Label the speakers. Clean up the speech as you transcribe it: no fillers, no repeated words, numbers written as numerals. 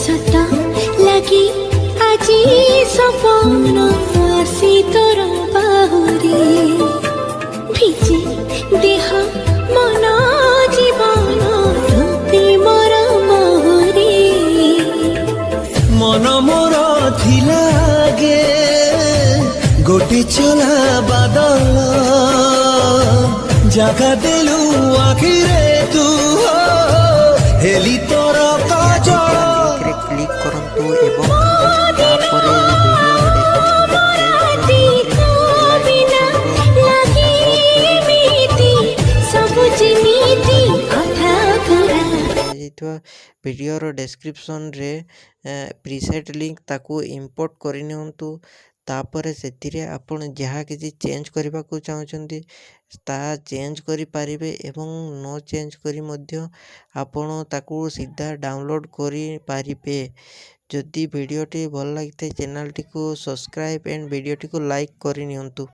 Speaker 1: सत लगी আজি सपन आसी तोर बाहुरी ভিজে देह मन जीवन प्रेमर मोहरी
Speaker 2: मन मोर थिलागे गोटे चला बादल जगा देलु आखिरे तू हेली तोर काजल
Speaker 3: क्लिक करंतु एवं तापर वीडियो डिस्क्रिप्शन रे प्रीसेट लिंक ताकू इंपोर्ट करनियंतु तापर सेतिरे आपण जहाँ किसी चेंज करबा को चाहछंती ता चेंज करि पारिबे एवं नो चेंज करी मध्य आपण ताकू सीधा डाउनलोड करि पारिबे। जदि वीडियोटी भल लगिते चैनल टी को सब्सक्राइब एंड वीडियोटी को लाइक करनियंतु।